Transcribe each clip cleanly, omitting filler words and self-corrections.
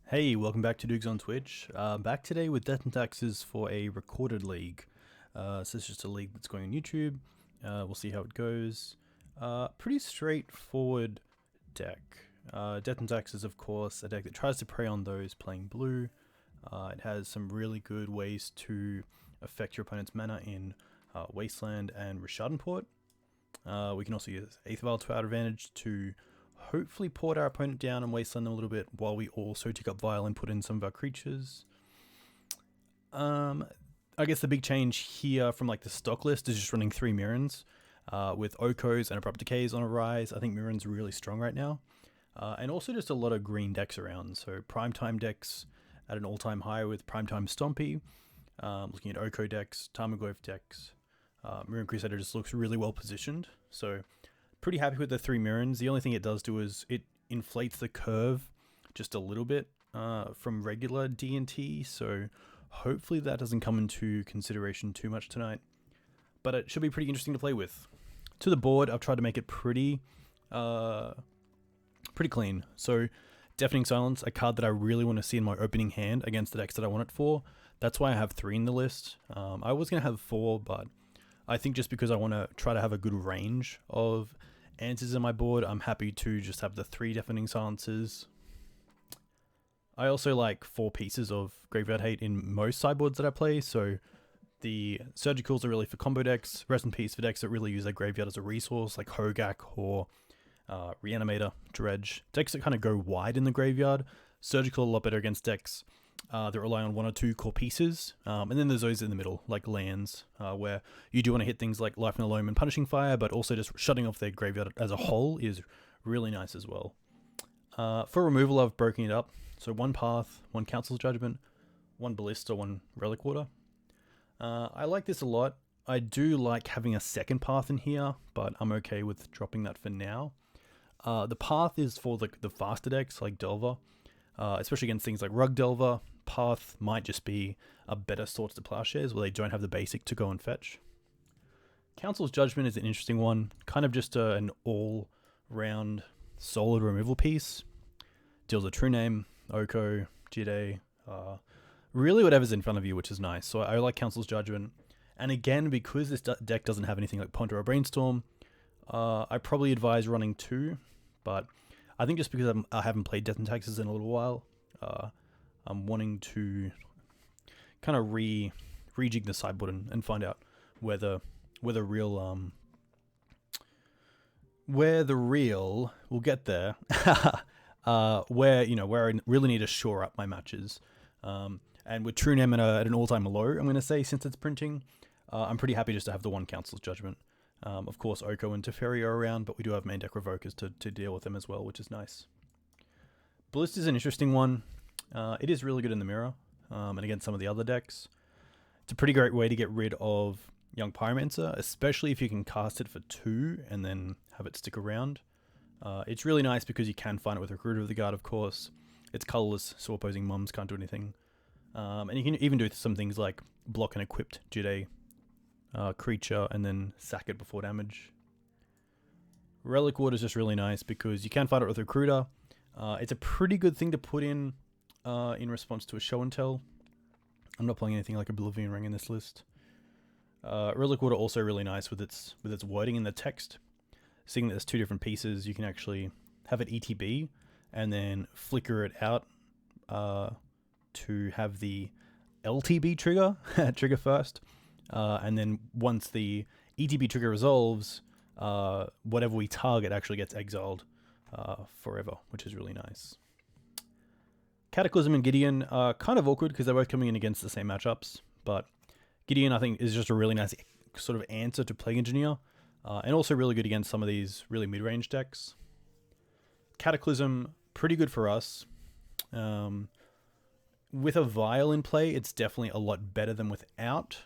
Hey, welcome back to Dukes on Twitch. Back today with Death and Taxes for a recorded league. So this is just a league that's going on YouTube. We'll see how it goes. Pretty straightforward deck. Death and Taxes, of course, a deck that tries to prey on those playing blue. It has some really good ways to affect your opponent's mana in Wasteland and Rishadan Port. We can also use Aether Vial to our advantage to hopefully port our opponent down and wasteland them a little bit while we also take up Vial and put in some of our creatures. I guess the big change here from like the stock list is just running 3 Mirrans with Okos and Abrupt Decays on a rise. I think Mirran's really strong right now. And also just a lot of green decks around. So Primetime decks at an all-time high with Primetime Stompy. Looking at Oko decks, Tarmogoyf decks. Mirran Crusader just looks really well positioned. So pretty happy with the 3 Mirrans. The only thing it does do is it inflates the curve just a little bit from regular D&T, so hopefully that doesn't come into consideration too much tonight. But it should be pretty interesting to play with. To the board, I've tried to make it pretty clean. So Deafening Silence, a card that I really want to see in my opening hand against the decks that I want it for. That's why I have 3 in the list. I was going to have 4, but I think just because I want to try to have a good range of answers in my board, I'm happy to just have the 3 Deafening Silences. I also like 4 pieces of Graveyard Hate in most sideboards that I play, so the Surgicals are really for combo decks, Rest in Peace for decks that really use their graveyard as a resource, like Hogak or Reanimator, Dredge. Decks that kind of go wide in the graveyard. Surgical a lot better against decks that rely on 1 or 2 core pieces, and then there's those in the middle, like lands, where you do want to hit things like Life in a Loam and Punishing Fire, but also just shutting off their graveyard as a whole is really nice as well. For removal, I've broken it up, so 1 Path, 1 Council's Judgment, 1 Ballista, 1 Relic-Warder. I like this a lot. I do like having a second Path in here, but I'm okay with dropping that for now. The Path is for the faster decks, like Delver, especially against things like Rug Delver. Path might just be a better sort to Plowshares where they don't have the basic to go and fetch. Council's Judgment is an interesting one, kind of just an all-round solid removal piece. Deals a True Name, Oko, Jitte, really whatever's in front of you, which is nice. So I like Council's Judgment. And again, because this deck doesn't have anything like Ponder or Brainstorm, I probably advise running 2, but I think just because I haven't played Death and Taxes in a little while, I'm wanting to kind of rejig the sideboard and find out where the real we'll get there. where I really need to shore up my matches. And with True Name at an all-time low, I'm going to say, since it's printing, I'm pretty happy just to have the 1 Council's Judgment. Of course, Oko and Teferi are around, but we do have main deck Revokers to deal with them as well, which is nice. Ballista is an interesting one. It is really good in the mirror, and against some of the other decks. It's a pretty great way to get rid of Young Pyromancer, especially if you can cast it for 2 and then have it stick around. It's really nice because you can find it with Recruiter of the Guard, of course. It's colorless, so opposing mums can't do anything. And you can even do some things like block an equipped Jitte creature and then sack it before damage. Relic-Warder is just really nice because you can fight it with Recruiter. It's a pretty good thing to put in response to a show and tell. I'm not playing anything like Oblivion Ring in this list. Relic-Warder also really nice with its wording in the text. Seeing that there's 2 different pieces, you can actually have it ETB and then flicker it out to have the LTB trigger first. And then once the ETB trigger resolves, whatever we target actually gets exiled forever, which is really nice. Cataclysm and Gideon are kind of awkward because they're both coming in against the same matchups, but Gideon, I think, is just a really nice sort of answer to Plague Engineer, and also really good against some of these really mid-range decks. Cataclysm, pretty good for us. With a Vial in play, it's definitely a lot better than without,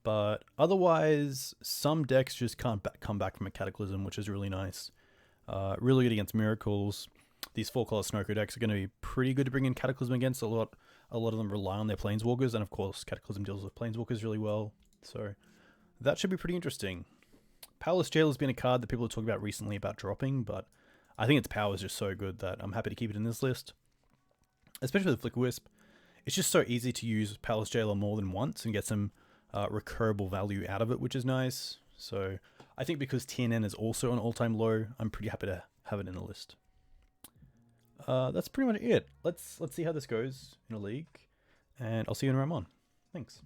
but otherwise, some decks just can't come back from a Cataclysm, which is really nice. Really good against Miracles. These 4-color Snowco decks are going to be pretty good to bring in Cataclysm against. A lot of them rely on their Planeswalkers, and of course, Cataclysm deals with Planeswalkers really well. So that should be pretty interesting. Powerless Jail has been a card that people have talked about recently about dropping, but I think its power is just so good that I'm happy to keep it in this list. especially with Flickerwisp. It's just so easy to use Palace Jailer more than once and get some recurrable value out of it, which is nice. So I think because TNN is also an all-time low, I'm pretty happy to have it in the list. That's pretty much it. Let's see how this goes in a league, and I'll see you in round one. Thanks.